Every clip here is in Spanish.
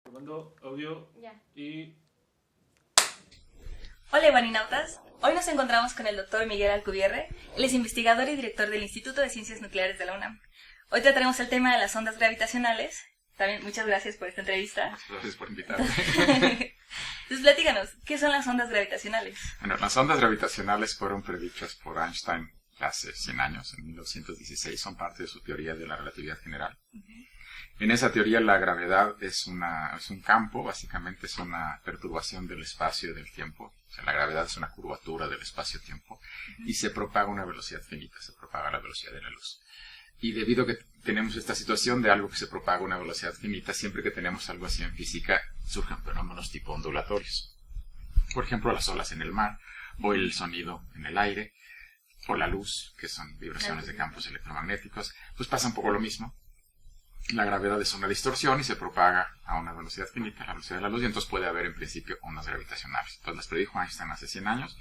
Probando audio Ya. y... Hola Ivaninautas, hoy nos encontramos con el Dr. Miguel Alcubierre, él es investigador y director del Instituto de Ciencias Nucleares de la UNAM. Hoy trataremos el tema de las ondas gravitacionales. También muchas gracias por esta entrevista. Muchas gracias por invitarme. Entonces platícanos, ¿qué son las ondas gravitacionales? Bueno, las ondas gravitacionales fueron predichas por Einstein hace 100 años, en 1916, son parte de su teoría de la relatividad general. En esa teoría la gravedad es un campo, básicamente es una perturbación del espacio y del tiempo. O sea, la gravedad es una curvatura del espacio-tiempo y se propaga a una velocidad finita, se propaga a la velocidad de la luz. Y debido a que tenemos esta situación de algo que se propaga a una velocidad finita, siempre que tenemos algo así en física, surgen fenómenos tipo ondulatorios. Por ejemplo, las olas en el mar, o el sonido en el aire, o la luz, que son vibraciones de campos electromagnéticos, pues pasa un poco lo mismo. La gravedad es una distorsión y se propaga a una velocidad finita, la velocidad de la luz, y entonces puede haber en principio ondas gravitacionales. Entonces las predijo Einstein hace 100 años.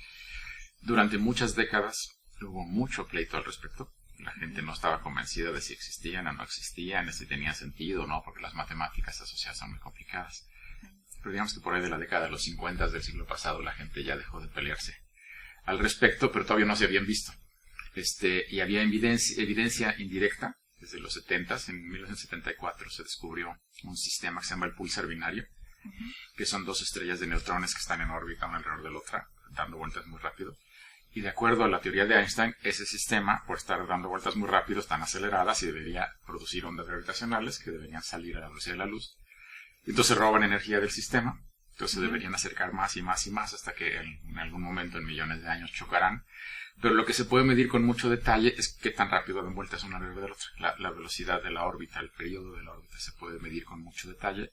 Durante muchas décadas hubo mucho pleito al respecto. La gente no estaba convencida de si existían o no existían, de si tenían sentido o no, porque las matemáticas asociadas son muy complicadas. Pero digamos que por ahí de la década de los 50 del siglo pasado la gente ya dejó de pelearse al respecto, pero todavía no se habían visto. Y había evidencia indirecta. Desde los 70s, en 1974, se descubrió un sistema que se llama el pulsar binario, que son dos estrellas de neutrones que están en órbita una alrededor de la otra, dando vueltas muy rápido. Y de acuerdo a la teoría de Einstein, ese sistema, por estar dando vueltas muy rápido, están aceleradas y debería producir ondas gravitacionales que deberían salir a la velocidad de la luz. Entonces roban energía del sistema, entonces deberían acercar más y más y más hasta que en algún momento, en millones de años, chocarán. Pero lo que se puede medir con mucho detalle es qué tan rápido dan vueltas una alrededor de la otra. La velocidad de la órbita, el periodo de la órbita se puede medir con mucho detalle.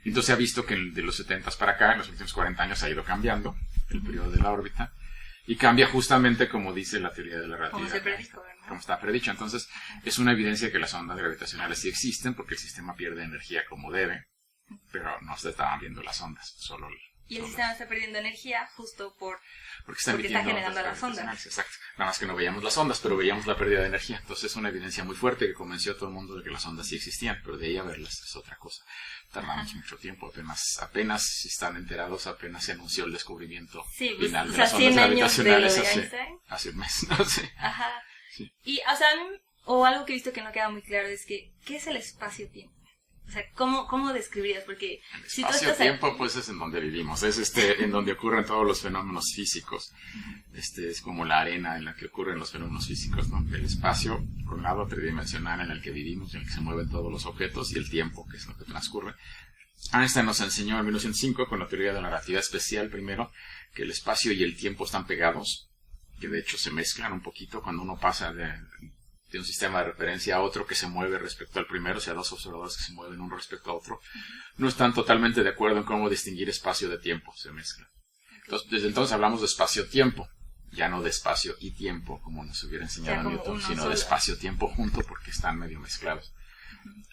Y entonces se ha visto que de los 70s para acá, en los últimos 40 años, ha ido cambiando el periodo de la órbita. Y cambia justamente como dice la teoría de la relatividad. Como se predijo, ¿verdad? Como está predicho. Entonces es una evidencia que las ondas gravitacionales sí existen porque el sistema pierde energía como debe. Pero no se estaban viendo las ondas, solo Y el sistema está perdiendo energía justo porque está emitiendo generando ondas las ondas. gravitacionales. Exacto. Nada más que no veíamos las ondas, pero veíamos la pérdida de energía. Entonces es una evidencia muy fuerte que convenció a todo el mundo de que las ondas sí existían, pero de ahí a verlas es otra cosa. Tardamos mucho tiempo, apenas si están enterados, apenas se anunció el descubrimiento final de las ondas gravitacionales hace un mes, ¿no? Sí. Ajá. Sí. Y, o sea, a mí, o algo que he visto que no queda muy claro es que, ¿qué es el espacio-tiempo? O sea, ¿cómo describirías? Porque El si tú estás espacio-tiempo, pues es en donde vivimos, es en donde ocurren todos los fenómenos físicos. Es como la arena en la que ocurren los fenómenos físicos, ¿no? El espacio, por un lado, tridimensional en el que vivimos, en el que se mueven todos los objetos, y el tiempo, que es lo que transcurre. Einstein nos enseñó en 1905, con la teoría de la relatividad especial primero, que el espacio y el tiempo están pegados, que de hecho se mezclan un poquito cuando uno pasa de un sistema de referencia a otro que se mueve respecto al primero, o sea, dos observadores que se mueven uno respecto a otro, no están totalmente de acuerdo en cómo distinguir espacio de tiempo, se mezclan. Entonces, desde entonces hablamos de espacio-tiempo, ya no de espacio y tiempo, como nos hubiera enseñado Newton, sino de espacio-tiempo junto porque están medio mezclados.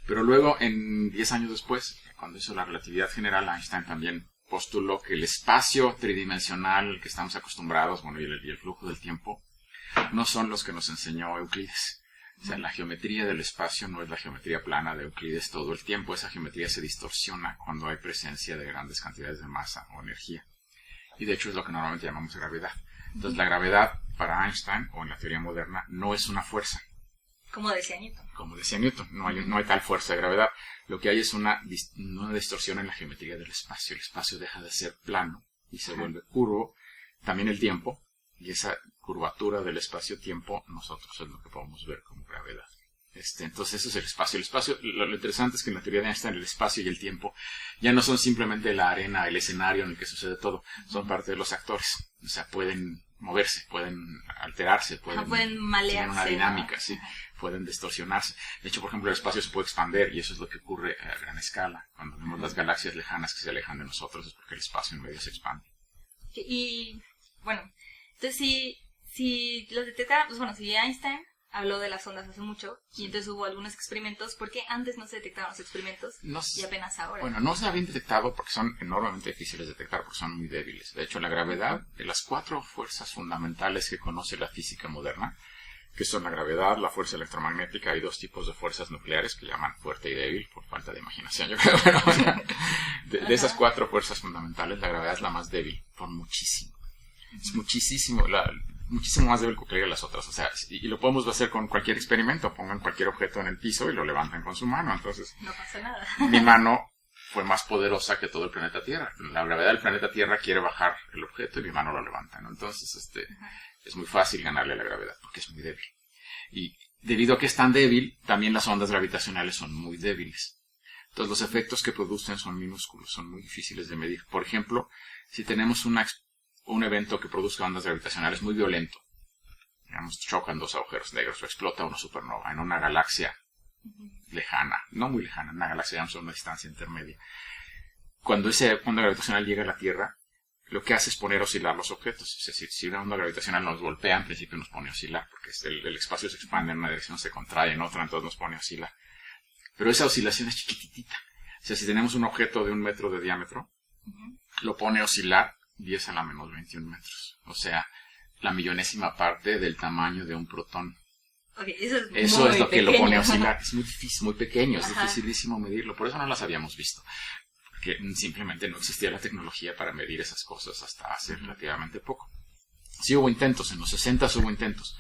Pero luego, 10 años después, cuando hizo la relatividad general, Einstein también postuló que el espacio tridimensional al que estamos acostumbrados, bueno, y el flujo del tiempo, no son los que nos enseñó Euclides. O sea, la geometría del espacio no es la geometría plana de Euclides todo el tiempo. Esa geometría se distorsiona cuando hay presencia de grandes cantidades de masa o energía. Y de hecho es lo que normalmente llamamos gravedad. Entonces la gravedad para Einstein, o en la teoría moderna, no es una fuerza. como decía Newton. Como decía Newton, no hay tal fuerza de gravedad. Lo que hay es una distorsión en la geometría del espacio. El espacio deja de ser plano y se vuelve curvo. También el tiempo. Y esa curvatura del espacio-tiempo, nosotros es lo que podemos ver como gravedad. Entonces eso es el espacio. El espacio, lo interesante es que en la teoría de Einstein el espacio y el tiempo ya no son simplemente la arena, el escenario en el que sucede todo. Son parte de los actores. O sea, pueden moverse, pueden alterarse, pueden malearse. tienen una dinámica, ¿sí? Pueden distorsionarse. De hecho, por ejemplo, el espacio se puede expandir y eso es lo que ocurre a gran escala. Cuando vemos las galaxias lejanas que se alejan de nosotros es porque el espacio en medio se expande. Y, bueno, entonces si los detectaran, pues bueno, si Einstein habló de las ondas hace mucho y entonces hubo algunos experimentos, ¿por qué antes no se detectaron los experimentos y apenas ahora? Bueno, no se habían detectado porque son enormemente difíciles de detectar, porque son muy débiles. De hecho, la gravedad, de las 4 fuerzas fundamentales que conoce la física moderna, que son la gravedad, la fuerza electromagnética. Hay dos tipos de fuerzas nucleares que llaman fuerte y débil, por falta de imaginación, yo creo. Pero bueno, de esas 4 fuerzas fundamentales, la gravedad es la más débil, por muchísimo. Es muchísimo más débil que cualquiera de las otras. O sea, y lo podemos hacer con cualquier experimento. Pongan cualquier objeto en el piso y lo levantan con su mano. Entonces, no pasa nada. Mi mano fue más poderosa que todo el planeta Tierra. La gravedad del planeta Tierra quiere bajar el objeto y mi mano lo levanta, ¿no? Entonces, es muy fácil ganarle a la gravedad porque es muy débil. Y debido a que es tan débil, también las ondas gravitacionales son muy débiles. Entonces, los efectos que producen son minúsculos, son muy difíciles de medir. Por ejemplo, si tenemos un evento que produzca ondas gravitacionales muy violento, digamos, chocan 2 agujeros negros o explota una supernova en una galaxia lejana, no muy lejana, una galaxia, digamos, a una distancia intermedia. Cuando esa onda gravitacional llega a la Tierra, lo que hace es poner a oscilar los objetos. Es decir, si una onda gravitacional nos golpea, en principio nos pone a oscilar, porque el espacio se expande en una dirección, se contrae en otra, entonces nos pone a oscilar. Pero esa oscilación es chiquitita. O sea, si tenemos un objeto de 1 metro de diámetro, lo pone a oscilar 10 a la menos 21 metros. O sea, la millonésima parte del tamaño de un protón. Okay, eso es lo que lo pone a oscilar. Es muy difícil, muy pequeño, es dificilísimo medirlo. Por eso no las habíamos visto. Porque simplemente no existía la tecnología para medir esas cosas hasta hace relativamente poco. Sí hubo intentos, en los 60 hubo intentos.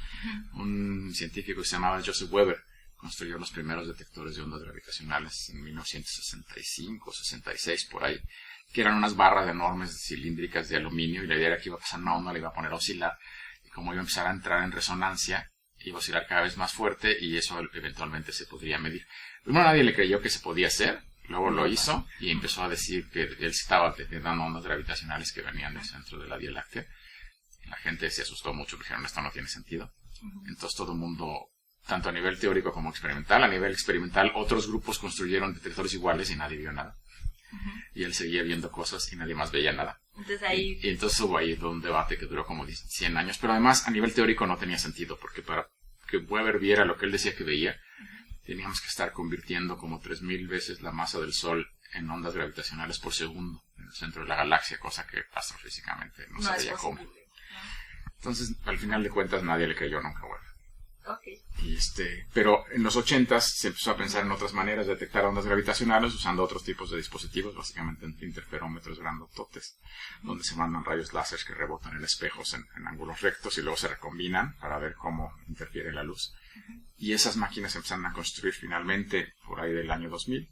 Un científico que se llamaba Joseph Weber construyó los primeros detectores de ondas gravitacionales en 1965, 66, por ahí, que eran unas barras enormes cilíndricas de aluminio, y la idea era que iba a pasar una onda, le iba a poner a oscilar, y como iba a empezar a entrar en resonancia, iba a oscilar cada vez más fuerte, y eso eventualmente se podría medir. Primero nadie le creyó que se podía hacer, luego lo hizo, y empezó a decir que él estaba detectando ondas gravitacionales que venían del centro de la Vía Láctea. La gente se asustó mucho, dijeron, esto no tiene sentido. Entonces todo el mundo, tanto a nivel teórico como experimental, a nivel experimental, otros grupos construyeron detectores iguales y nadie vio nada. Y él seguía viendo cosas y nadie más veía nada. Entonces y entonces hubo ahí un debate que duró como 100 años, pero además a nivel teórico no tenía sentido, porque para que Weber viera lo que él decía que veía, teníamos que estar convirtiendo como 3000 veces la masa del Sol en ondas gravitacionales por segundo en el centro de la galaxia, cosa que astrofísicamente no se veía cómo. Entonces, al final de cuentas, nadie le creyó nunca a Weber. Pero en los 80s se empezó a pensar en otras maneras de detectar ondas gravitacionales usando otros tipos de dispositivos, básicamente interferómetros grandototes, donde se mandan rayos láser que rebotan en espejos en ángulos rectos y luego se recombinan para ver cómo interfiere la luz. Y esas máquinas se empezaron a construir finalmente por ahí del año 2000.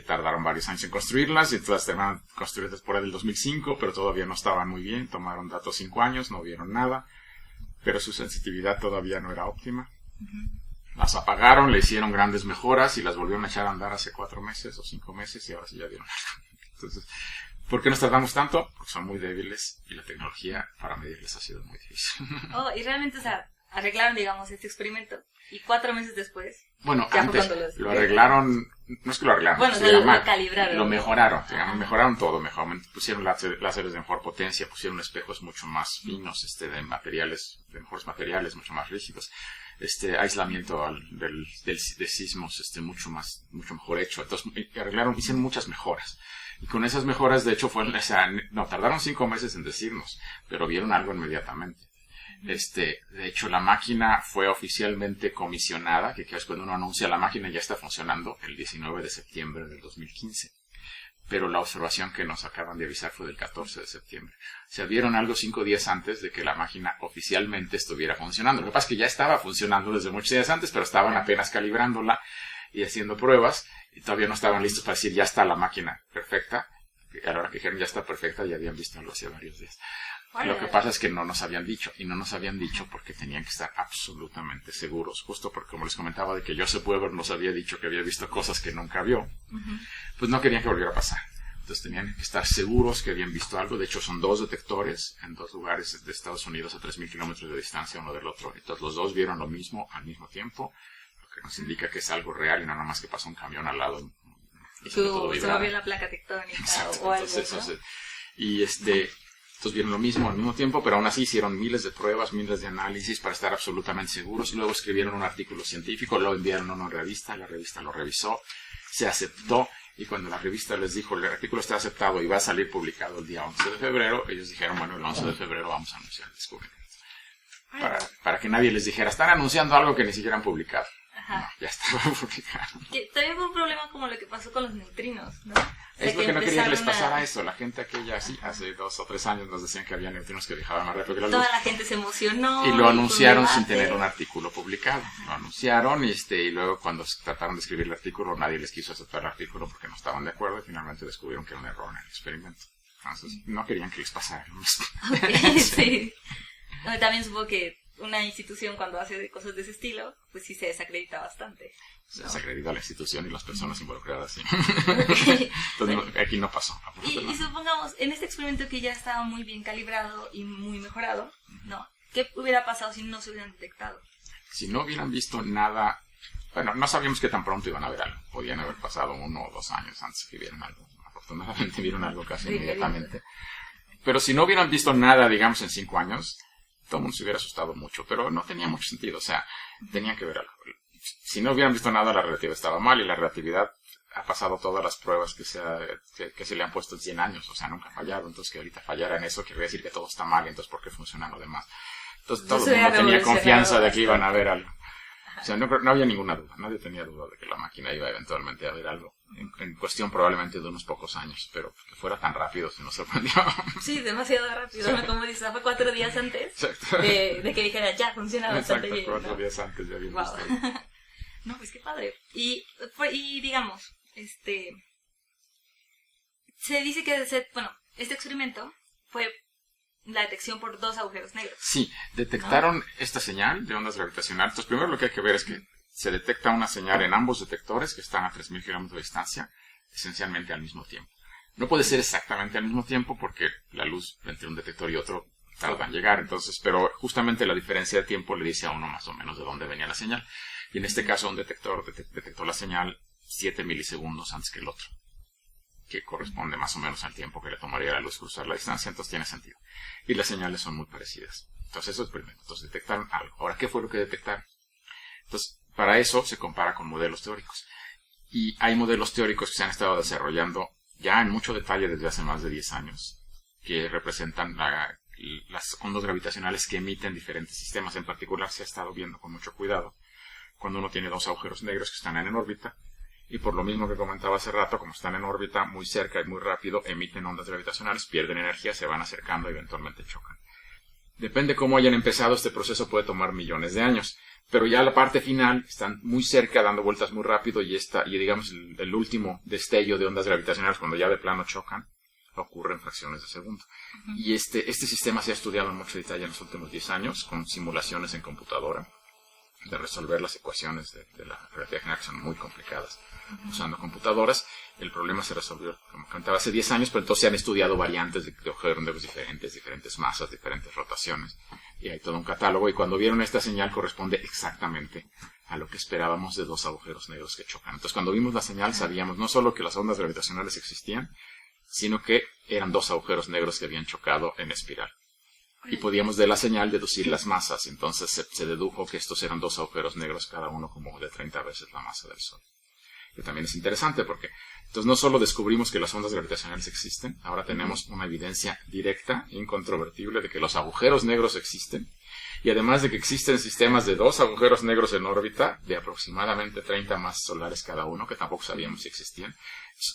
Tardaron varios años en construirlas y todas estaban construidas por ahí del 2005, pero todavía no estaban muy bien. Tomaron datos 5 años, no vieron nada, pero su sensitividad todavía no era óptima. Las apagaron, le hicieron grandes mejoras y las volvieron a echar a andar hace 4 meses o 5 meses y ahora sí ya dieron algo. Entonces, ¿por qué nos tardamos tanto? Porque son muy débiles y la tecnología para medirles ha sido muy difícil. Y realmente, arreglaron, digamos, este experimento y 4 meses después. Bueno, antes lo arreglaron, no es que lo arreglaron, lo calibraron. Lo mejoraron, mejoraron todo, pusieron láseres de mejor potencia, pusieron espejos mucho más finos, de mejores materiales, mucho más rígidos, aislamiento de sismos, mucho mejor hecho. Entonces hicieron muchas mejoras. Y con esas mejoras, de hecho, tardaron 5 meses en decirnos, pero vieron algo inmediatamente. De hecho, la máquina fue oficialmente comisionada, que es cuando uno anuncia la máquina ya está funcionando, el 19 de septiembre del 2015. Pero la observación que nos acaban de avisar fue del 14 de septiembre. O sea, vieron algo 5 días antes de que la máquina oficialmente estuviera funcionando. Lo que pasa es que ya estaba funcionando desde muchos días antes, pero estaban apenas calibrándola y haciendo pruebas, y todavía no estaban listos para decir ya está la máquina perfecta. Y a la hora que dijeron ya está perfecta, ya habían visto algo hace varios días. Lo que pasa es que no nos habían dicho, y no nos habían dicho porque tenían que estar absolutamente seguros, justo porque, como les comentaba, de que Joseph Weber nos había dicho que había visto cosas que nunca vio, pues no querían que volviera a pasar. Entonces tenían que estar seguros que habían visto algo. De hecho, son 2 detectores en 2 lugares de Estados Unidos a 3000 kilómetros de distancia uno del otro. Entonces los 2 vieron lo mismo al mismo tiempo, lo que nos indica que es algo real y no nada más que pasó un camión al lado. Y se movió la placa tectónica. Exacto, o algo, entonces, Entonces vieron lo mismo al mismo tiempo, pero aún así hicieron miles de pruebas, miles de análisis para estar absolutamente seguros. Luego escribieron un artículo científico, lo enviaron a una revista, la revista lo revisó, se aceptó, y cuando la revista les dijo el artículo está aceptado y va a salir publicado el día 11 de febrero, ellos dijeron, bueno, el 11 de febrero vamos a anunciar el descubrimiento. para que nadie les dijera, están anunciando algo que ni siquiera han publicado. Ajá. No, ya estaba publicado. Que también fue un problema como lo que pasó con los neutrinos, ¿no? Es porque no quería que les pasara eso. La gente aquella, sí, hace 2 o 3 años nos decían que había neutrinos que viajaban más rápido que la luz. Toda la gente se emocionó. Y lo anunciaron sin tener un artículo publicado. Lo anunciaron y luego cuando trataron de escribir el artículo nadie les quiso aceptar el artículo porque no estaban de acuerdo y finalmente descubrieron que era un error en el experimento. Entonces no querían que les pasara lo mismo. Okay, sí. También supongo que una institución cuando hace cosas de ese estilo, pues sí se desacredita bastante. Se desacredita la institución y las personas involucradas, sí. Okay. Entonces aquí no pasó. Y supongamos, en este experimento que ya estaba muy bien calibrado y muy mejorado, ¿no? ¿Qué hubiera pasado si no se hubieran detectado? Si no hubieran visto nada, bueno, no sabíamos que tan pronto iban a ver algo. Podían haber pasado 1 o 2 años antes que vieran algo. Afortunadamente vieron algo casi inmediatamente. Pero si no hubieran visto nada, digamos, en 5 años, todo el mundo se hubiera asustado mucho. Pero no tenía mucho sentido. O sea, tenían que ver algo. Si no hubieran visto nada, la relatividad estaba mal. Y la relatividad ha pasado todas las pruebas que se le han puesto en 100 años. O sea, nunca ha fallado. Entonces, que ahorita fallara en eso, quiere decir que todo está mal. Y entonces, ¿por qué funciona lo demás? Entonces, todo el mundo tenía confianza de que iban a ver algo. O sea, no había ninguna duda. Nadie tenía duda de que la máquina iba eventualmente a ver algo. En cuestión probablemente de unos pocos años. Pero que fuera tan rápido se nos sorprendió. Sí, demasiado rápido. ¿No? Como dices, fue 4 días antes de que dijera, ya funciona bastante bien. 4 días antes ya habían visto. No, pues qué padre. Y digamos, se dice que este experimento fue la detección por 2 agujeros negros. Sí, detectaron esta señal de ondas gravitacionales. Entonces, primero lo que hay que ver es que se detecta una señal en ambos detectores que están a 3.000 kilómetros de distancia, esencialmente al mismo tiempo. No puede ser exactamente al mismo tiempo porque la luz entre un detector y otro tarda en llegar. Entonces, pero justamente la diferencia de tiempo le dice a uno más o menos de dónde venía la señal. Y en este caso un detector detectó la señal 7 milisegundos antes que el otro, que corresponde más o menos al tiempo que le tomaría a la luz cruzar la distancia, entonces tiene sentido. Y las señales son muy parecidas. Entonces eso es primero. Entonces detectaron algo. Ahora, ¿qué fue lo que detectaron? Entonces, para eso se compara con modelos teóricos. Y hay modelos teóricos que se han estado desarrollando ya en mucho detalle desde hace más de 10 años, que representan las ondas gravitacionales que emiten diferentes sistemas. En particular se ha estado viendo con mucho cuidado cuando uno tiene 2 agujeros negros que están en órbita. Y por lo mismo que comentaba hace rato, como están en órbita muy cerca y muy rápido, emiten ondas gravitacionales, pierden energía, se van acercando y eventualmente chocan. Depende cómo hayan empezado, este proceso puede tomar millones de años. Pero ya la parte final, están muy cerca, dando vueltas muy rápido, y digamos el último destello de ondas gravitacionales, cuando ya de plano chocan, ocurre en fracciones de segundo. Y este sistema se ha estudiado en mucho detalle en los últimos 10 años, con simulaciones en computadora, de resolver las ecuaciones de la relatividad general, que son muy complicadas, usando computadoras. El problema se resolvió, como comentaba, hace 10 años, pero entonces se han estudiado variantes de agujeros negros diferentes masas, diferentes rotaciones, y hay todo un catálogo, y cuando vieron esta señal corresponde exactamente a lo que esperábamos de 2 agujeros negros que chocan. Entonces, cuando vimos la señal, sabíamos no solo que las ondas gravitacionales existían, sino que eran 2 agujeros negros que habían chocado en espiral. Y podíamos de la señal deducir las masas. Entonces se dedujo que estos eran 2 agujeros negros, cada uno como de 30 veces la masa del Sol. Que también es interesante porque entonces no solo descubrimos que las ondas gravitacionales existen, ahora tenemos una evidencia directa, incontrovertible, de que los agujeros negros existen. Y además de que existen sistemas de 2 agujeros negros en órbita, de aproximadamente 30 masas solares cada uno, que tampoco sabíamos si existían.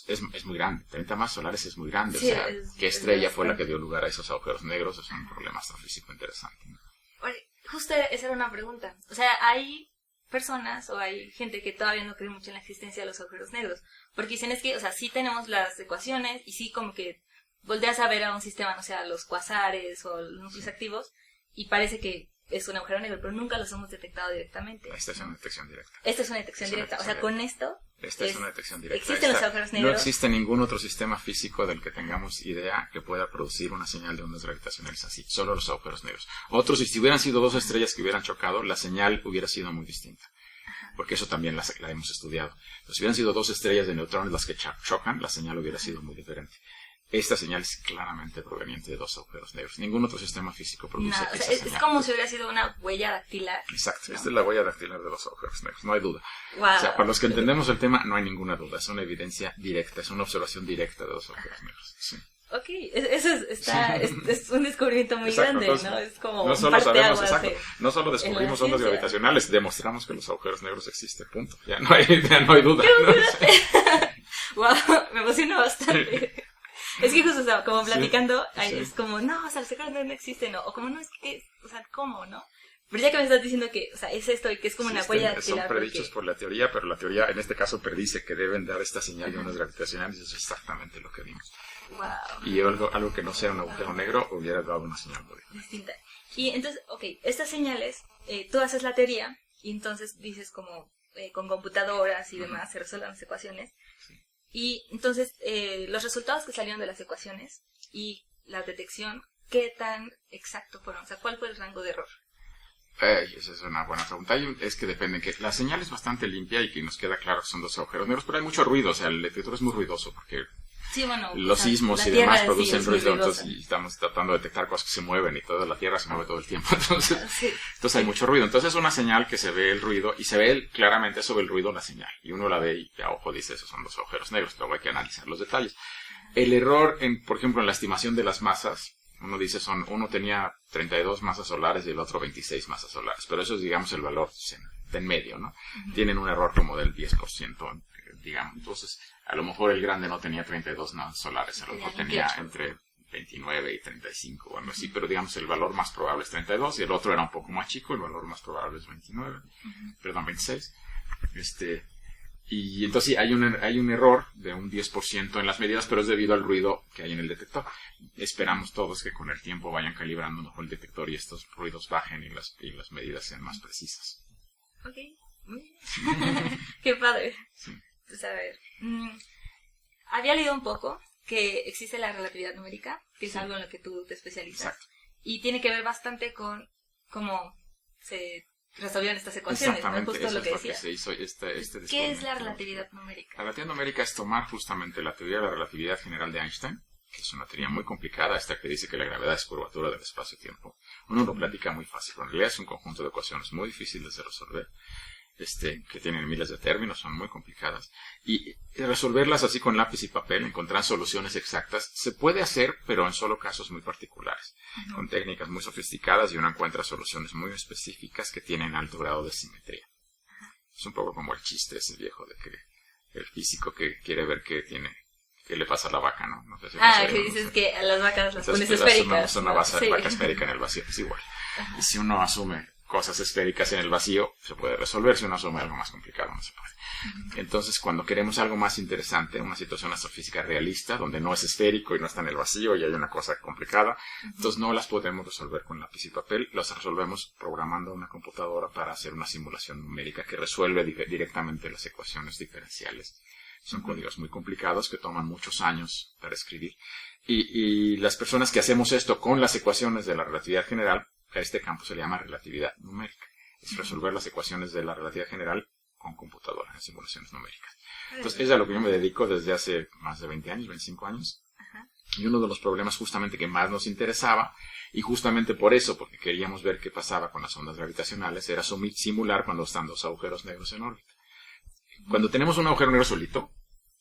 Es muy grande. 30 masas solares es muy grande. Sí, o sea, ¿qué estrella fue la que dio lugar a esos agujeros negros? Es un problema astrofísico interesante, ¿no? Oye, justo esa era una pregunta. O sea, hay personas o hay gente que todavía no cree mucho en la existencia de los agujeros negros. Porque dicen es que, o sea, sí tenemos las ecuaciones y sí como que volteas a ver a un sistema, no sé, a los cuasares o los núcleos activos y parece que es un agujero negro, pero nunca los hemos detectado directamente. Esta es una detección directa. Esta es una detección directa. O sea, con esto... Esta es una detección directa. ¿Existen los agujeros negros? No existe ningún otro sistema físico del que tengamos idea que pueda producir una señal de ondas gravitacionales así. Solo los agujeros negros. Otros, si hubieran sido 2 estrellas que hubieran chocado, la señal hubiera sido muy distinta. Porque eso también la hemos estudiado. Entonces, si hubieran sido 2 estrellas de neutrones las que chocan, la señal hubiera sido muy diferente. Esta señal es claramente proveniente de 2 agujeros negros. Ningún otro sistema físico produce esa señal. Es como si hubiera sido una huella dactilar. Exacto. ¿No? Esta es la huella dactilar de los agujeros negros. No hay duda. Wow. O sea, para los que entendemos el tema, no hay ninguna duda. Es una evidencia directa. Es una observación directa de los agujeros negros. Sí. Ok, eso es un descubrimiento muy grande, entonces, ¿no? Es como no solo sabemos, no solo descubrimos ondas gravitacionales, demostramos que los agujeros negros existen, punto. Ya no hay duda. Wow, me emociona bastante. Es que justo, o sea, como platicando, es como, no, o sea, los agujeros negros no existen, ¿no? O como, no, es que, o sea, ¿cómo, no? Pero ya que me estás diciendo que, o sea, es esto y que es como una huella... Son predichos por la teoría, pero la teoría en este caso predice que deben dar esta señal de ondas gravitacionales y eso es exactamente lo que vimos. Wow. Y algo que no sea un agujero negro hubiera dado una señal distinta. Y entonces, ok, estas señales, tú haces la teoría y entonces dices como con computadoras y demás se resuelven las ecuaciones. Sí. Y entonces los resultados que salieron de las ecuaciones y la detección, ¿qué tan exacto fueron? O sea, ¿cuál fue el rango de error? Esa es una buena pregunta. Es que depende, que la señal es bastante limpia y que nos queda claro que son dos agujeros negros, pero hay mucho ruido, o sea, el detector es muy ruidoso porque sí, bueno, los sismos y demás producen ruido, entonces, y estamos tratando de detectar cosas que se mueven y toda la Tierra se mueve todo el tiempo, entonces hay mucho ruido. Entonces es una señal que se ve el ruido y se ve claramente sobre el ruido la señal y uno la ve y a ojo dice esos son dos agujeros negros, luego hay que analizar los detalles. El error, por ejemplo, en la estimación de las masas, uno dice uno tenía 32 masas solares y el otro 26 masas solares, pero eso es, digamos, el valor de en medio, ¿no? Uh-huh. Tienen un error como del 10%, digamos. Entonces, a lo mejor el grande no tenía 32 masas solares, a lo mejor tenía entre 29 y 35 o algo así, pero digamos el valor más probable es 32 y el otro era un poco más chico, el valor más probable es 29, perdón, 26. Y entonces sí, hay un error de un 10% en las medidas, pero es debido al ruido que hay en el detector. Esperamos todos que con el tiempo vayan calibrando mejor el detector y estos ruidos bajen y las medidas sean más precisas. Ok, muy bien. Qué padre. Sí. Pues a ver, había leído un poco que existe la relatividad numérica, que es algo en lo que tú te especializas. Exacto. Y tiene que ver bastante con cómo se resolvieron estas ecuaciones, ¿no? Justo eso lo que es lo que se hizo ¿Qué es la relatividad numérica? La relatividad numérica es tomar justamente la teoría de la relatividad general de Einstein, que es una teoría muy complicada, esta que dice que la gravedad es curvatura del espacio-tiempo. Uno lo platica muy fácil, pero en realidad es un conjunto de ecuaciones muy difíciles de resolver, que tienen miles de términos, son muy complicadas. Y resolverlas así con lápiz y papel, encontrar soluciones exactas, se puede hacer, pero en solo casos muy particulares, con técnicas muy sofisticadas y uno encuentra soluciones muy específicas que tienen alto grado de simetría. Es un poco como el chiste ese viejo de que el físico que quiere ver qué le pasa a la vaca, ¿no? No sé si que dices que a las vacas las pones esféricas. Es una vaca esférica en el vacío, es igual. Y si uno asume cosas esféricas en el vacío, se puede resolver. Si uno asume algo más complicado, no se puede. Entonces, cuando queremos algo más interesante, una situación astrofísica realista, donde no es esférico y no está en el vacío y hay una cosa complicada, entonces no las podemos resolver con lápiz y papel, las resolvemos programando una computadora para hacer una simulación numérica que resuelve directamente las ecuaciones diferenciales. Son códigos muy complicados que toman muchos años para escribir. Y las personas que hacemos esto con las ecuaciones de la relatividad general, a este campo se le llama relatividad numérica. Es resolver las ecuaciones de la relatividad general con computadora, en simulaciones numéricas. Entonces, es a lo que yo me dedico desde hace más de 20 años, 25 años. Y uno de los problemas justamente que más nos interesaba, y justamente por eso, porque queríamos ver qué pasaba con las ondas gravitacionales, era simular cuando están dos agujeros negros en órbita. Cuando tenemos un agujero negro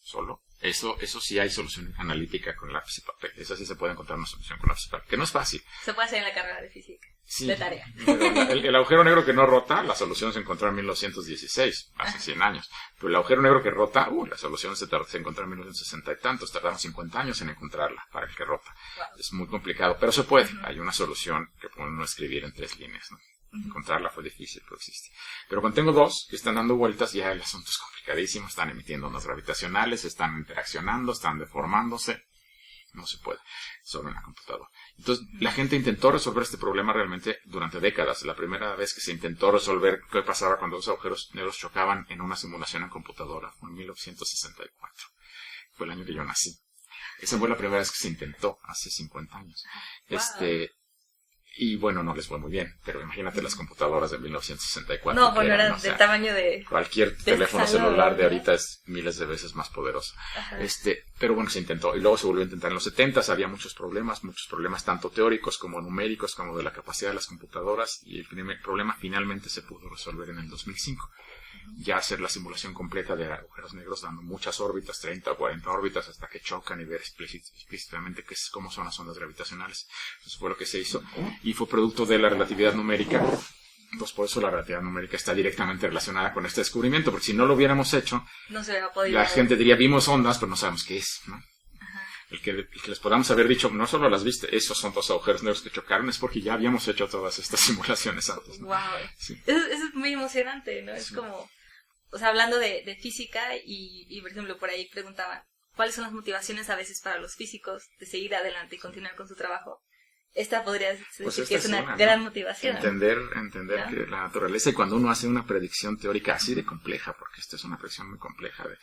solo, eso sí hay solución analítica con lápiz y papel. Eso sí se puede encontrar una solución con lápiz y papel, que no es fácil. Se puede hacer en la carrera de física, sí, de tarea. El agujero negro que no rota, la solución se encontró en 1916, hace 100 años. Pero el agujero negro que rota, la solución se encontró en 1960 y tantos. Tardamos 50 años en encontrarla para el que rota. Wow. Es muy complicado, pero se puede. Hay una solución que puede uno escribir en 3 líneas, ¿no? Encontrarla fue difícil, pero existe. Pero cuando tengo dos que están dando vueltas, ya el asunto es complicadísimo. Están emitiendo ondas gravitacionales, están interaccionando, están deformándose. No se puede sobre una computadora. Entonces, la gente intentó resolver este problema realmente durante décadas. La primera vez que se intentó resolver qué pasaba cuando dos agujeros negros chocaban en una simulación en computadora fue en 1964. Fue el año que yo nací. Esa fue la primera vez que se intentó, hace 50 años. Wow. Y bueno, no les fue muy bien, pero imagínate las computadoras de 1964. No, bueno, eran del tamaño de... Cualquier teléfono celular de ahorita es miles de veces más poderoso. Pero bueno, se intentó. Y luego se volvió a intentar en los 70s. Había muchos problemas tanto teóricos como numéricos, como de la capacidad de las computadoras. Y el primer problema finalmente se pudo resolver en el 2005. ya hacer la simulación completa de agujeros negros dando muchas órbitas, 30 o 40 órbitas, hasta que chocan y ver explícitamente cómo son las ondas gravitacionales. Eso fue lo que se hizo y fue producto de la relatividad numérica. Pues por eso la relatividad numérica está directamente relacionada con este descubrimiento, porque si no lo hubiéramos hecho, no se había podido la gente diría, vimos ondas, pero no sabemos qué es, ¿no? El que les podamos haber dicho, no solo las viste, esos son dos agujeros negros que chocaron, es porque ya habíamos hecho todas estas simulaciones antes, ¿no? Wow. Sí. Eso es muy emocionante, ¿no? Es sí. como, o sea, hablando de física y, por ejemplo, por ahí preguntaban, ¿cuáles son las motivaciones a veces para los físicos de seguir adelante y continuar con su trabajo? Esta podría decir pues que es una gran motivación. Entender ¿no? que la naturaleza, y cuando uno hace una predicción teórica así de compleja, porque esta es una predicción muy compleja de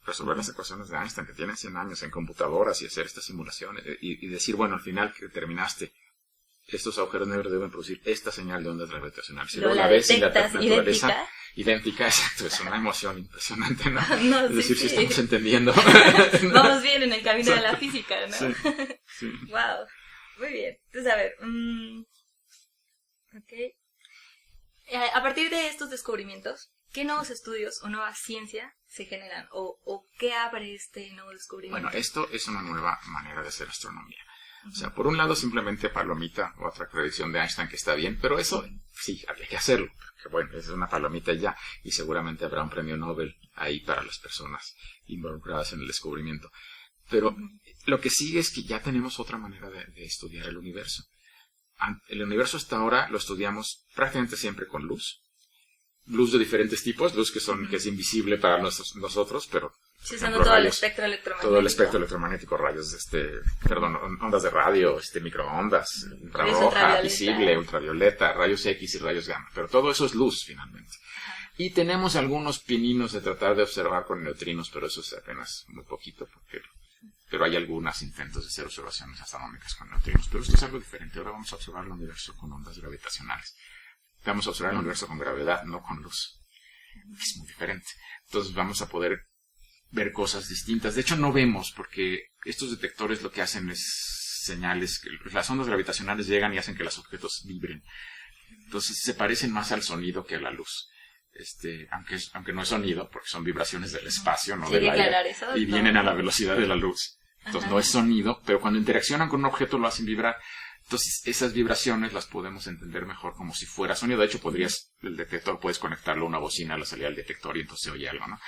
resolver las ecuaciones de Einstein que tienen 100 años en computadoras y hacer estas simulaciones y decir, bueno, al final que determinaste estos agujeros negros deben producir esta señal de ondas gravitacionales. Si luego la ves en la naturaleza idéntica, exacto, es una emoción impresionante, ¿no? No, es decir, si estamos entendiendo. Vamos bien en el camino de la física, ¿no? Sí. Wow, muy bien. Entonces, a ver, a partir de estos descubrimientos, ¿qué nuevos estudios o nueva ciencia se generan? ¿O qué abre este nuevo descubrimiento? Bueno, esto es una nueva manera de hacer astronomía. O sea, por un lado simplemente palomita, otra predicción de Einstein que está bien, pero eso sí, había que hacerlo. Porque, bueno, es una palomita ya, y seguramente habrá un premio Nobel ahí para las personas involucradas en el descubrimiento. Pero lo que sigue es que ya tenemos otra manera de estudiar el universo. El universo hasta ahora lo estudiamos prácticamente siempre con luz. Luz de diferentes tipos, luz que es invisible para nosotros, pero sí, usando todo el espectro electromagnético. Todo el espectro electromagnético, rayos, ondas de radio, microondas, infrarroja, visible, ultravioleta, rayos X y rayos gamma. Pero todo eso es luz, finalmente. Y tenemos algunos pininos de tratar de observar con neutrinos, pero eso es apenas muy poquito, pero hay algunos intentos de hacer observaciones astronómicas con neutrinos. Pero esto es algo diferente. Ahora vamos a observar el universo con ondas gravitacionales. Vamos a observar el universo con gravedad, no con luz. Es muy diferente. Entonces vamos a poder ver cosas distintas. De hecho, no vemos, porque estos detectores lo que hacen es señales. Las ondas gravitacionales llegan y hacen que los objetos vibren. Entonces se parecen más al sonido que a la luz. Aunque no es sonido, porque son vibraciones del espacio, no del aire. Eso, y vienen a la velocidad de la luz. Entonces no es sonido, pero cuando interaccionan con un objeto lo hacen vibrar. Entonces, esas vibraciones las podemos entender mejor como si fuera sonido. De hecho, el detector puedes conectarlo a una bocina a la salida del detector y entonces se oye algo, ¿no?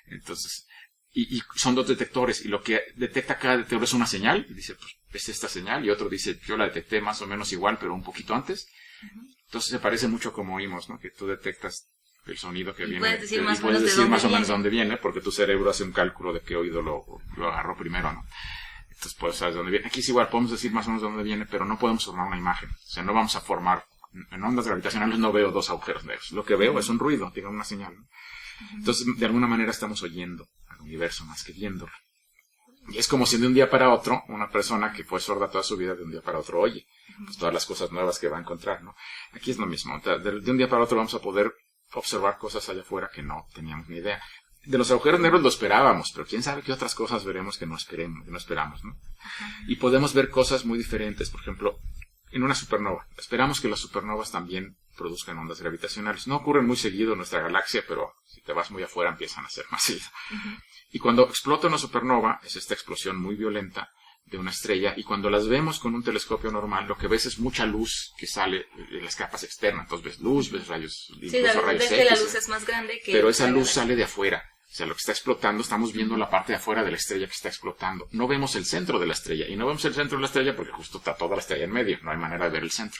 Entonces, y son dos detectores, y lo que detecta cada detector es una señal, y dice, pues, es esta señal, y otro dice, yo la detecté más o menos igual, pero un poquito antes. Entonces, se parece mucho como oímos, ¿no? Que tú detectas el sonido que viene. Puedes decir más o menos dónde viene, porque tu cerebro hace un cálculo de qué oído lo agarró primero, ¿no? Entonces puedes saber de dónde viene. Aquí es igual, podemos decir más o menos de dónde viene, pero no podemos formar una imagen. O sea, no vamos a formar... En ondas gravitacionales no veo dos agujeros negros. Lo que veo es un ruido, digamos una señal, ¿no? Entonces, de alguna manera estamos oyendo al universo más que viéndolo. Y es como si de un día para otro, una persona que fue sorda toda su vida, de un día para otro oye. Pues todas las cosas nuevas que va a encontrar, ¿no? Aquí es lo mismo. De un día para otro vamos a poder observar cosas allá afuera que no teníamos ni idea. De los agujeros negros lo esperábamos, pero quién sabe qué otras cosas veremos que no esperamos, ¿no? Y podemos ver cosas muy diferentes, por ejemplo, en una supernova. Esperamos que las supernovas también produzcan ondas gravitacionales. No ocurren muy seguido en nuestra galaxia, pero si te vas muy afuera empiezan a ser más seguido. Y cuando explota una supernova, es esta explosión muy violenta de una estrella, y cuando las vemos con un telescopio normal, lo que ves es mucha luz que sale de las capas externas. Entonces ves luz, ves rayos, incluso rayos X. Que la luz es más grande que... Pero esa luz sale de afuera. O sea, lo que está explotando, estamos viendo la parte de afuera de la estrella que está explotando. No vemos el centro de la estrella. Y no vemos el centro de la estrella porque justo está toda la estrella en medio. No hay manera de ver el centro.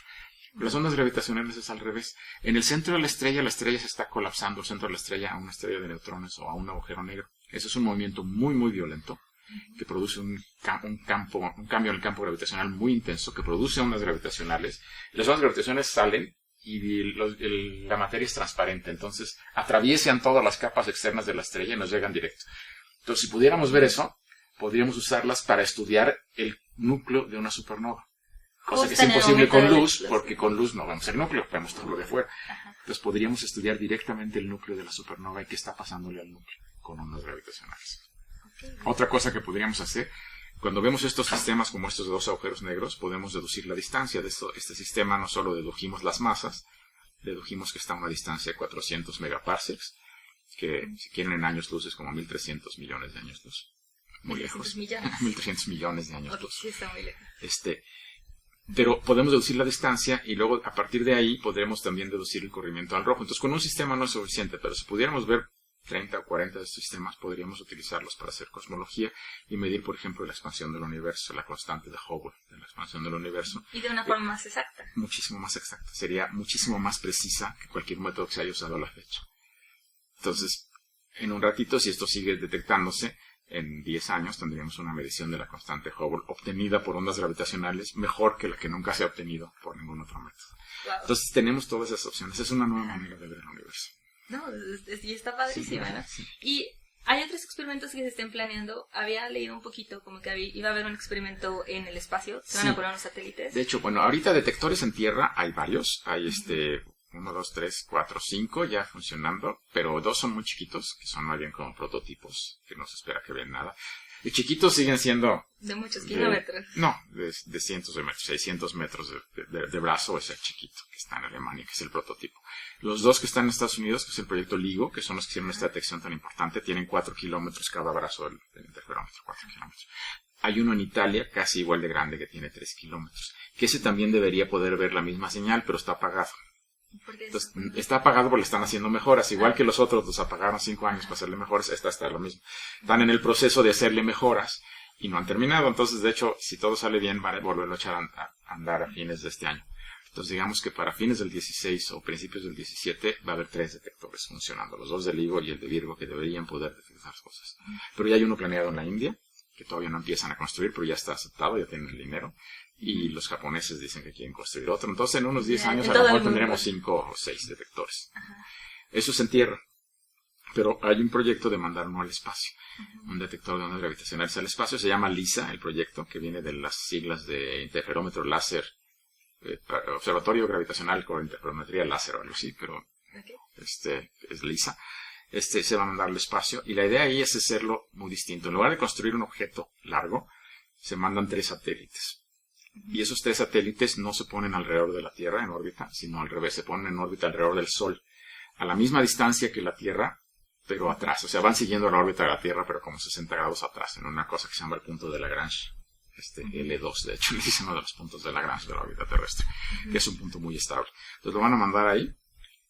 Las ondas gravitacionales es al revés. En el centro de la estrella se está colapsando. El centro de la estrella a una estrella de neutrones o a un agujero negro. Eso es un movimiento muy, muy violento que produce un cambio en el campo gravitacional muy intenso, que produce ondas gravitacionales. Las ondas gravitacionales salen y la materia es transparente, entonces atraviesan todas las capas externas de la estrella y nos llegan directo. Entonces, si pudiéramos ver eso, podríamos usarlas para estudiar el núcleo de una supernova. Cosa que es imposible con luz, porque con luz no vemos el núcleo, vemos todo lo de fuera. Entonces podríamos estudiar directamente el núcleo de la supernova y qué está pasándole al núcleo con ondas gravitacionales. Otra cosa que podríamos hacer, cuando vemos estos sistemas como estos dos agujeros negros, podemos deducir la distancia de este sistema. No solo dedujimos las masas, dedujimos que está a una distancia de 400 megaparsecs, que si quieren en años luz es como 1.300 millones de años luz. Muy lejos. 1.300 millones de años luz. Sí, está muy lejos. Pero podemos deducir la distancia y luego a partir de ahí podremos también deducir el corrimiento al rojo. Entonces con un sistema no es suficiente, pero si pudiéramos ver 30 o 40 de estos sistemas, podríamos utilizarlos para hacer cosmología y medir, por ejemplo, la expansión del universo, la constante de Hubble de la expansión del universo. Y de una forma más exacta. Muchísimo más exacta. Sería muchísimo más precisa que cualquier método que se haya usado a la fecha. Entonces, en un ratito, si esto sigue detectándose, en 10 años tendríamos una medición de la constante Hubble obtenida por ondas gravitacionales mejor que la que nunca se ha obtenido por ningún otro método. Wow. Entonces tenemos todas esas opciones. Es una nueva manera de ver el universo. No, y está padrísima, sí, ¿no? Sí. Y hay otros experimentos que se estén planeando. Había leído un poquito como que iba a haber un experimento en el espacio. Se van a poner unos satélites. De hecho, bueno, ahorita detectores en Tierra hay varios. Hay 1, 2, 3, 4, 5 ya funcionando, pero 2 son muy chiquitos, que son más bien como prototipos, que no se espera que vean nada. Y chiquitos siguen siendo... De muchos kilómetros. No, de cientos de metros, 600 metros de brazo es el chiquito, que está en Alemania, que es el prototipo. Los 2 que están en Estados Unidos, que es el proyecto LIGO, que son los que hicieron esta detección tan importante, tienen 4 kilómetros cada brazo del interferómetro, 4 kilómetros. Hay uno en Italia, casi igual de grande, que tiene 3 kilómetros. Que ese también debería poder ver la misma señal, pero está apagado. Entonces, está apagado porque le están haciendo mejoras, igual que los otros los apagaron 5 años para hacerle mejoras, esta está lo mismo. Están en el proceso de hacerle mejoras y no han terminado, entonces de hecho, si todo sale bien, van a volverlo a echar a andar a fines de este año. Entonces digamos que para fines del 16 o principios del 17 va a haber 3 detectores funcionando, los 2 de LIGO y el de Virgo, que deberían poder detectar cosas. Pero ya hay uno planeado en la India, que todavía no empiezan a construir, pero ya está aceptado, ya tienen el dinero. Y los japoneses dicen que quieren construir otro. Entonces, en unos 10 años, a lo mejor tendremos 5 o 6 detectores. Ajá. Eso es en Tierra. Pero hay un proyecto de mandar uno al espacio. Un detector de ondas gravitacionales al espacio. Se llama LISA, el proyecto, que viene de las siglas de interferómetro láser, observatorio gravitacional con interferometría láser o algo así, pero es LISA. Se va a mandar al espacio. Y la idea ahí es hacerlo muy distinto. En lugar de construir un objeto largo, se mandan 3 satélites. Y esos 3 satélites no se ponen alrededor de la Tierra en órbita, sino al revés, se ponen en órbita alrededor del Sol, a la misma distancia que la Tierra, pero atrás. O sea, van siguiendo la órbita de la Tierra, pero como 60 grados atrás, en una cosa que se llama el punto de Lagrange. L2, de hecho, le dicen uno de los puntos de Lagrange de la órbita terrestre, que es un punto muy estable. Entonces lo van a mandar ahí,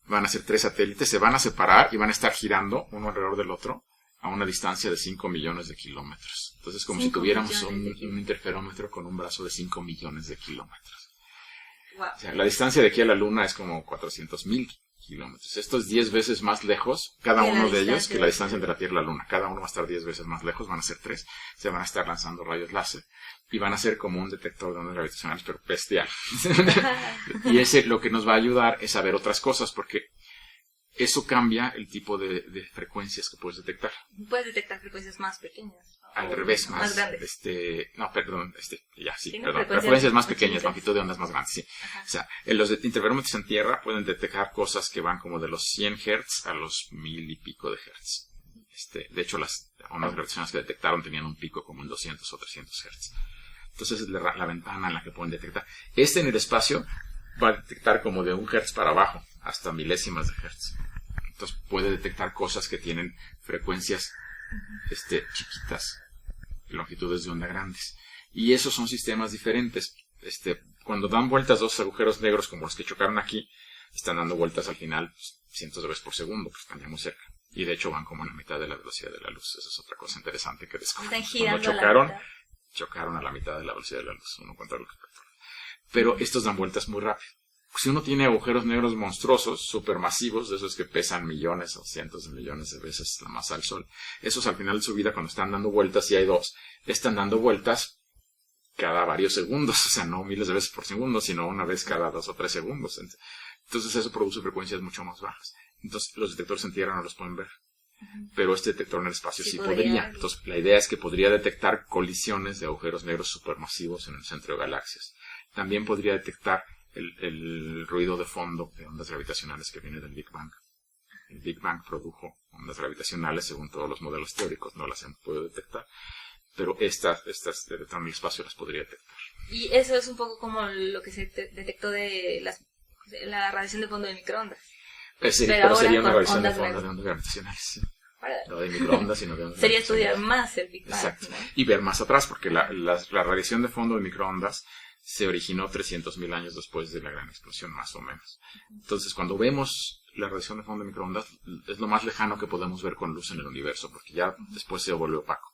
van a ser 3 satélites, se van a separar y van a estar girando uno alrededor del otro, a una distancia de 5 millones de kilómetros. Entonces, como si tuviéramos un interferómetro con un brazo de 5 millones de kilómetros. Wow. O sea, la distancia de aquí a la Luna es como 400,000 kilómetros. Esto es 10 veces más lejos, cada uno de ellos, que la distancia entre la Tierra y la Luna. Cada uno va a estar 10 veces más lejos, van a ser 3. Se van a estar lanzando rayos láser. Y van a ser como un detector de ondas gravitacionales, pero bestial. Y ese lo que nos va a ayudar es a ver otras cosas, porque eso cambia el tipo de frecuencias que puedes detectar. Puedes detectar frecuencias más pequeñas. Al revés, más grandes. Frecuencias más pequeñas, longitud de ondas más grandes, sí. Ajá. O sea, los interferómetros en Tierra pueden detectar cosas que van como de los 100 Hz a los 1000 y pico de Hz. De hecho, las ondas gravitacionales que detectaron tenían un pico como en 200 o 300 Hz. Entonces es la ventana en la que pueden detectar. En el espacio va a detectar como de 1 Hz para abajo, hasta milésimas de Hz. Entonces puede detectar cosas que tienen frecuencias chiquitas, longitudes de onda grandes. Y esos son sistemas diferentes. Cuando dan vueltas 2 agujeros negros como los que chocaron aquí, están dando vueltas al final cientos de veces por segundo, pues están ya muy cerca. Y de hecho van como a la mitad de la velocidad de la luz. Esa es otra cosa interesante que descubrimos. Cuando chocaron a la mitad de la velocidad de la luz. Uno cuenta lo que pero estos dan vueltas muy rápido. Si uno tiene agujeros negros monstruosos, supermasivos, de esos que pesan millones o cientos de millones de veces la masa del Sol, esos al final de su vida, cuando están dando vueltas, y hay 2, están dando vueltas cada varios segundos, o sea, no miles de veces por segundo, sino una vez cada 2 o 3 segundos. Entonces eso produce frecuencias mucho más bajas. Entonces los detectores en Tierra no los pueden ver. Pero este detector en el espacio sí podría. Entonces la idea es que podría detectar colisiones de agujeros negros supermasivos en el centro de galaxias. También podría detectar el ruido de fondo de ondas gravitacionales que viene del Big Bang. El Big Bang produjo ondas gravitacionales según todos los modelos teóricos, no las hemos podido detectar, pero estas detectan en el espacio las podría detectar. Y eso es un poco como lo que se detectó de la radiación de fondo de microondas. Pero sería una radiación de fondo de ondas gravitacionales. Sí. No de microondas, sino de ondas sería estudiar más el Big Bang. Exacto. ¿No? Y ver más atrás, porque la radiación de fondo de microondas se originó 300.000 años después de la gran explosión, más o menos. Entonces, cuando vemos la radiación de fondo de microondas, es lo más lejano que podemos ver con luz en el universo, porque ya después se vuelve opaco.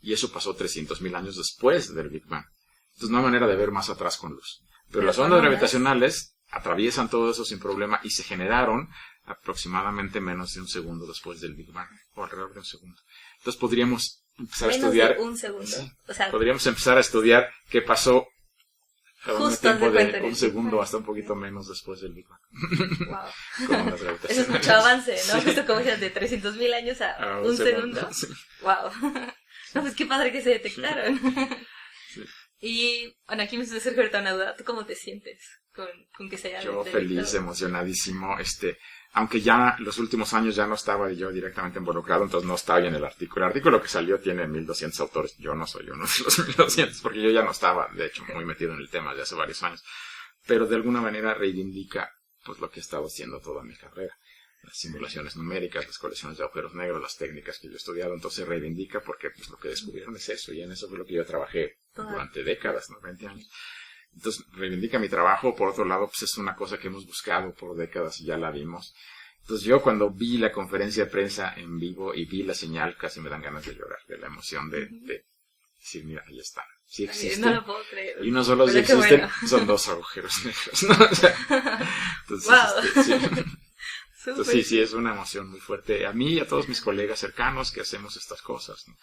Y eso pasó 300.000 años después del Big Bang. Entonces, no hay manera de ver más atrás con luz. Pero las ondas gravitacionales atraviesan todo eso sin problema y se generaron aproximadamente menos de un segundo después del Big Bang, o alrededor de un segundo. Entonces, podríamos empezar a estudiar... Menos de un segundo. Sí, o sea, podríamos empezar a estudiar qué pasó a un tiempo de un segundo hasta un poquito menos después del Big Bang. Wow. Con las gravitacionales. Eso es mucho avance, ¿no? Justo como decías, de 300.000 años a un segundo. Sí. Wow. No, pues qué padre que se detectaron. Sí. Y, bueno, aquí me surge ahorita una duda. ¿Tú cómo te sientes con que se haya Yo detectado? feliz, emocionadísimo. Aunque ya los últimos años ya no estaba yo directamente involucrado, entonces no está bien el artículo. El artículo que salió tiene 1,200 autores. Yo no soy uno de los 1,200, porque yo ya no estaba, de hecho, muy metido en el tema de hace varios años. Pero de alguna manera reivindica pues lo que he estado haciendo toda mi carrera. Las simulaciones numéricas, las colecciones de agujeros negros, las técnicas que yo he estudiado. Entonces reivindica porque pues lo que descubrieron es eso, y en eso fue lo que yo trabajé durante décadas, ¿no? 20 años. Entonces reivindica mi trabajo. Por otro lado, pues es una cosa que hemos buscado por décadas y ya la vimos. Entonces yo cuando vi la conferencia de prensa en vivo y vi la señal, casi me dan ganas de llorar, de la emoción de decir, mira, ahí está, sí existe. No lo puedo creer. Y no solo si existen, son 2 agujeros negros, ¿no? O sea, entonces, wow. Sí. Entonces sí, es una emoción muy fuerte. A mí y a todos mis colegas cercanos que hacemos estas cosas, ¿no?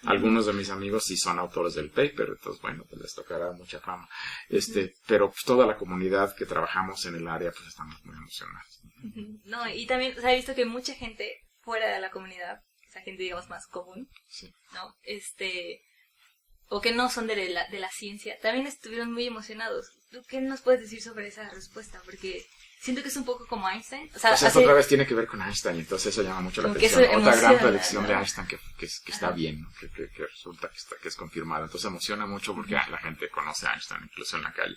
Algunos de mis amigos sí son autores del paper, entonces bueno, pues les tocará mucha fama. Pero pues toda la comunidad que trabajamos en el área, pues estamos muy emocionados. No, y también, o sea, he visto que mucha gente fuera de la comunidad, esa gente digamos más común, sí. ¿no? O que no son de la ciencia, también estuvieron muy emocionados. ¿Tú qué nos puedes decir sobre esa respuesta? Porque siento que es un poco como Einstein. O sea, esto otra vez tiene que ver con Einstein, entonces eso llama mucho la atención. Otra gran predicción de Einstein que está bien, ¿no? que resulta que es confirmada. Entonces emociona mucho porque la gente conoce a Einstein, incluso en la calle.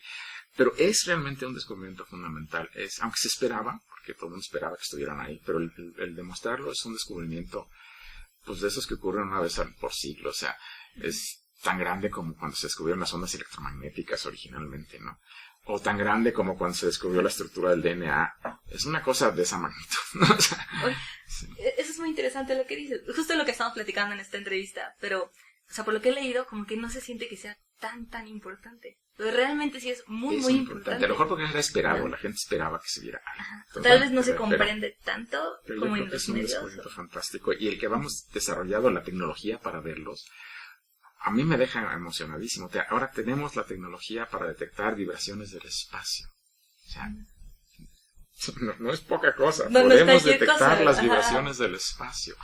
Pero es realmente un descubrimiento fundamental. Aunque se esperaba, porque todo el mundo esperaba que estuvieran ahí, pero el demostrarlo es un descubrimiento pues de esos que ocurren una vez por siglo. O sea, es tan grande como cuando se descubrieron las ondas electromagnéticas originalmente, ¿no? O tan grande como cuando se descubrió la estructura del DNA. Es una cosa de esa magnitud, ¿no? O sea, sí. Eso es muy interesante lo que dices. Justo lo que estamos platicando en esta entrevista. Pero, o sea, por lo que he leído, como que no se siente que sea tan importante. Pero realmente sí es muy importante. A lo mejor porque era esperado, la gente esperaba que se viera algo. Tal vez no se comprende tanto pero como yo creo en que los es un medios. descubrimiento fantástico. Y el que vamos desarrollando la tecnología para verlos, a mí me deja emocionadísimo. Ahora tenemos la tecnología para detectar vibraciones del espacio. O sea, no es poca cosa. Podemos detectar las vibraciones del espacio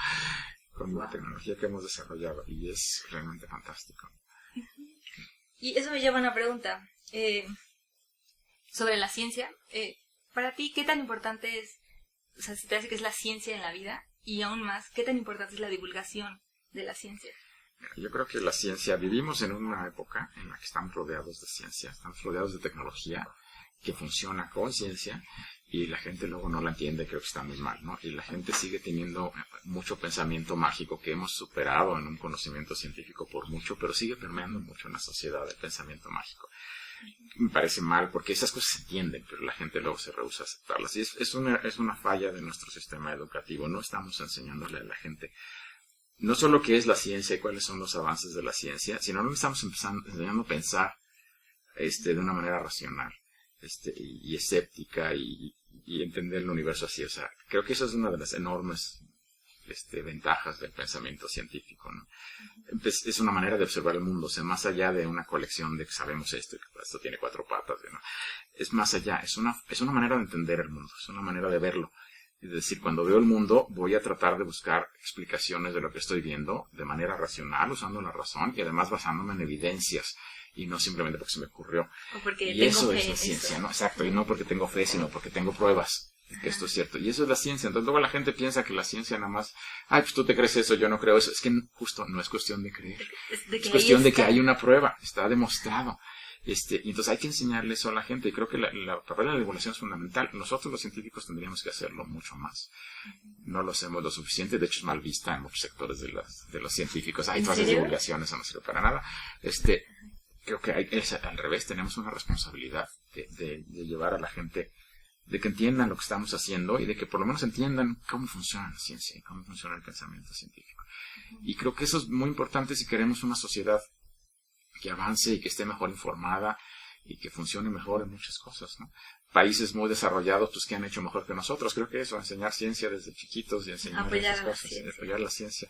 con la tecnología que hemos desarrollado. Y es realmente fantástico. Y eso me lleva a una pregunta sobre la ciencia. Para ti, ¿qué tan importante es, o sea, si te hace que es la ciencia en la vida? Y aún más, ¿qué tan importante es la divulgación de la ciencia? Yo creo que la ciencia, vivimos en una época en la que estamos rodeados de ciencia, estamos rodeados de tecnología que funciona con ciencia y la gente luego no la entiende, creo que está muy mal, ¿no? Y la gente sigue teniendo mucho pensamiento mágico que hemos superado en un conocimiento científico por mucho, pero sigue permeando mucho en la sociedad el pensamiento mágico. Me parece mal porque esas cosas se entienden, pero la gente luego se rehúsa a aceptarlas. Y es una falla de nuestro sistema educativo. No estamos enseñándole a la gente no solo qué es la ciencia y cuáles son los avances de la ciencia, sino no estamos enseñando a pensar de una manera racional y escéptica y entender el universo así. O sea, creo que eso es una de las enormes ventajas del pensamiento científico, ¿no? Es una manera de observar el mundo, o sea, más allá de una colección de que sabemos esto y que esto tiene 4 patas, ¿no? Es más allá, es una manera de entender el mundo, es una manera de verlo. Es decir, cuando veo el mundo, voy a tratar de buscar explicaciones de lo que estoy viendo de manera racional, usando la razón y además basándome en evidencias y no simplemente porque se me ocurrió. O porque y tengo eso fe es la en ciencia, eso. ¿no? Exacto, y no porque tengo fe, sino porque tengo pruebas de que esto es cierto. Y eso es la ciencia. Entonces luego la gente piensa que la ciencia nada más, pues tú te crees eso, yo no creo eso. Es que justo no es cuestión de creer. Es cuestión de que hay una prueba, está demostrado. Y entonces hay que enseñarle eso a la gente, y creo que la papel de la divulgación es fundamental. Nosotros los científicos tendríamos que hacerlo mucho más. No lo hacemos lo suficiente, de hecho es mal vista en muchos sectores de los científicos. Ay, tú haces divulgación, eso no sirve para nada. Creo que es al revés, tenemos una responsabilidad de llevar a la gente, de que entiendan lo que estamos haciendo y de que por lo menos entiendan cómo funciona la ciencia y cómo funciona el pensamiento científico. Y creo que eso es muy importante si queremos una sociedad que avance y que esté mejor informada y que funcione mejor en muchas cosas, ¿no? Países muy desarrollados, pues, que han hecho mejor que nosotros. Creo que eso, enseñar ciencia desde chiquitos y enseñar esas cosas, apoyar la ciencia.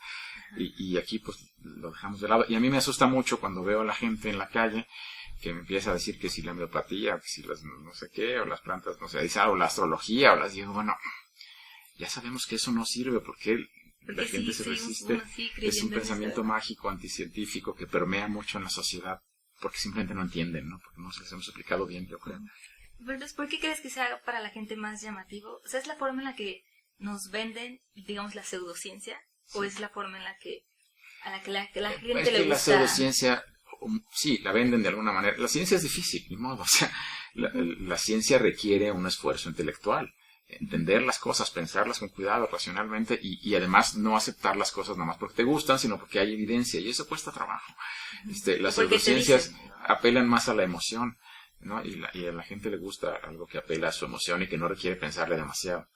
Y aquí, pues, lo dejamos de lado. Y a mí me asusta mucho cuando veo a la gente en la calle que me empieza a decir que si la homeopatía, que si las no sé qué, o las plantas, no sé, dice, o la astrología, o las digo, bueno, ya sabemos que eso no sirve porque la gente se resiste. Es un pensamiento mágico, anticientífico, que permea mucho en la sociedad, porque simplemente no entienden, ¿no? Porque no se les hemos explicado bien, yo creo. Pero entonces, ¿por qué crees que sea para la gente más llamativo? O sea, ¿es la forma en la que nos venden, digamos, la pseudociencia? Sí. ¿O es la forma en la que a la la gente le gusta? La pseudociencia, sí, la venden de alguna manera. La ciencia es difícil, ni modo. O sea, la ciencia requiere un esfuerzo intelectual. Entender las cosas, pensarlas con cuidado, racionalmente, y además no aceptar las cosas nada más porque te gustan, sino porque hay evidencia, y eso cuesta trabajo. Las pseudociencias apelan más a la emoción, ¿no? Y a la gente le gusta algo que apela a su emoción y que no requiere pensarle demasiado.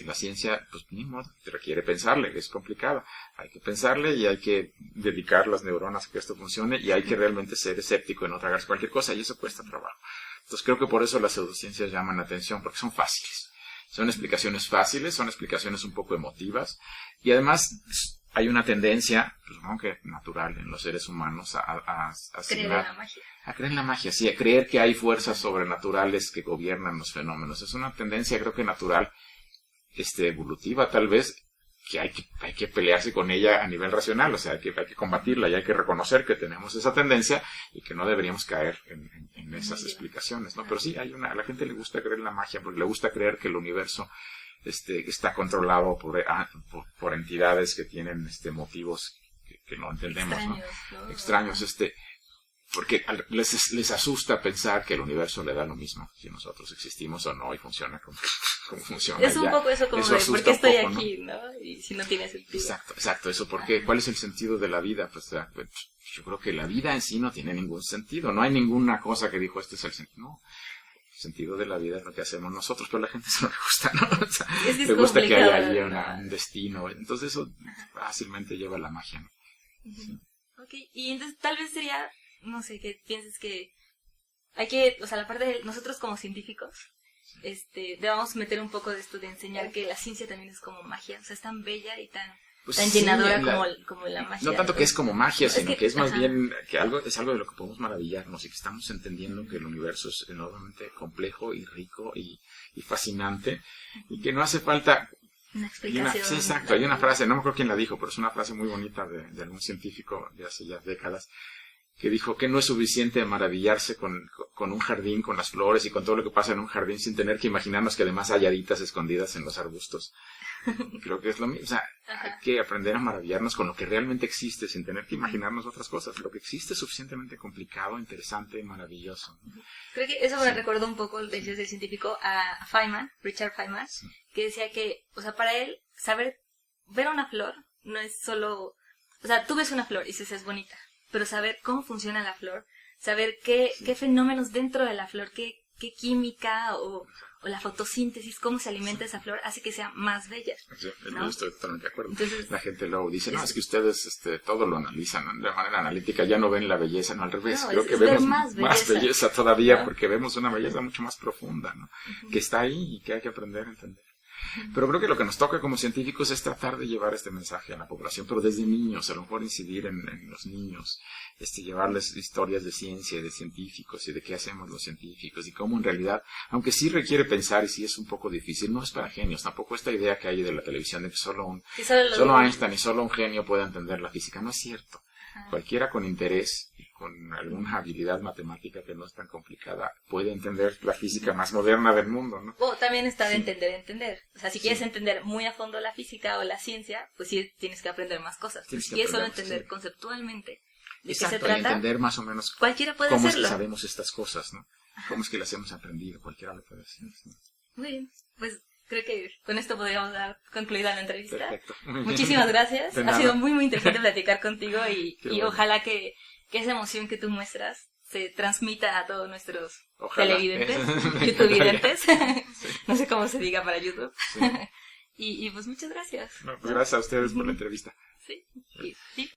La ciencia, pues ni modo, te requiere pensarle, es complicado. Hay que pensarle y hay que dedicar las neuronas a que esto funcione, y hay que realmente ser escéptico y no tragarse cualquier cosa, y eso cuesta trabajo. Entonces creo que por eso las pseudociencias llaman la atención, porque son fáciles. Son explicaciones fáciles, son explicaciones un poco emotivas, y además hay una tendencia, pues supongo que natural en los seres humanos, a creer en la magia. A creer en la magia, sí, a creer que hay fuerzas sobrenaturales que gobiernan los fenómenos. Es una tendencia, creo que natural, evolutiva tal vez, que hay que pelearse con ella a nivel racional, o sea, hay que combatirla y hay que reconocer que tenemos esa tendencia y que no deberíamos caer en esas explicaciones, ¿no? Pero sí, a la gente le gusta creer en la magia, porque le gusta creer que el universo está controlado por entidades que tienen motivos que no entendemos, extraños, ¿no? Porque les asusta pensar que el universo le da lo mismo si nosotros existimos o no y funciona como funciona. Es un poco eso, como eso de ¿por qué estoy aquí? ¿No? Y si no tiene sentido. Exacto, eso, porque ¿cuál es el sentido de la vida? Pues yo creo que la vida en sí no tiene ningún sentido, no hay ninguna cosa que dijo este es el sentido, no. El sentido de la vida es lo que hacemos nosotros, pero a la gente eso no le gusta, ¿no? O sea, le gusta que haya ahí un destino, entonces eso fácilmente lleva a la magia, ¿no? Sí. Ok, y entonces tal vez sería, no sé, que pienses que hay que, o sea, la parte de nosotros como científicos, debamos meter un poco de esto de enseñar que la ciencia también es como magia, o sea, es tan bella y tan llenadora como la magia. No tanto que es como magia, sino que es más bien que es algo de lo que podemos maravillarnos y que estamos entendiendo que el universo es enormemente complejo y rico y fascinante, y que no hace falta una explicación. Sí, exacto, hay una frase, no me acuerdo quién la dijo, pero es una frase muy bonita de algún científico de hace ya décadas, que dijo que no es suficiente maravillarse con un jardín, con las flores y con todo lo que pasa en un jardín sin tener que imaginarnos que además hay haditas escondidas en los arbustos. Creo que es lo mismo, o sea, hay que aprender a maravillarnos con lo que realmente existe sin tener que imaginarnos otras cosas. Lo que existe es suficientemente complicado, interesante y maravilloso, ¿no? Creo que eso me recordó un poco, decía el científico, a Feynman, Richard Feynman, que decía que, o sea, para él, ver una flor no es solo, o sea, tú ves una flor y dices es bonita, pero saber cómo funciona la flor, saber qué fenómenos dentro de la flor, qué química o la fotosíntesis, cómo se alimenta esa flor, hace que sea más bella. Sí, ¿no? Estoy totalmente de acuerdo. Entonces, la gente luego dice, no, es que ustedes todo lo analizan de manera analítica, ya no ven la belleza, no, al revés. Creo que vemos más belleza todavía, ¿no? Porque vemos una belleza mucho más profunda, ¿no? Que está ahí y que hay que aprender a entender. Pero creo que lo que nos toca como científicos es tratar de llevar este mensaje a la población, pero desde niños, a lo mejor incidir en los niños, llevarles historias de ciencia, de científicos y de qué hacemos los científicos y cómo en realidad, aunque sí requiere pensar y sí es un poco difícil, no es para genios, tampoco esta idea que hay de la televisión de que solo Einstein y solo un genio puede entender la física, no es cierto. Cualquiera con interés y con alguna habilidad matemática que no es tan complicada puede entender la física más moderna del mundo, ¿no? O también está de entender. O sea, si quieres entender muy a fondo la física o la ciencia, pues sí tienes que aprender más cosas. Si quieres solo entender conceptualmente, de qué se Exacto, trata. y entender más o menos Cualquiera puede cómo hacerlo. es que sabemos estas cosas, ¿no? Cómo es que las hemos aprendido, cualquiera lo puede hacer. ¿Sí? Muy bien, pues creo que con esto podríamos dar concluida la entrevista. Perfecto. Muchísimas gracias. De Ha nada. sido muy, muy interesante platicar contigo y bueno. ojalá que esa emoción que tú muestras se transmita a todos nuestros Ojalá. televidentes, youtubevidentes, Sí. no sé cómo se diga para YouTube. Sí. Y pues muchas gracias. No, pues gracias a ustedes por la entrevista. Sí, sí.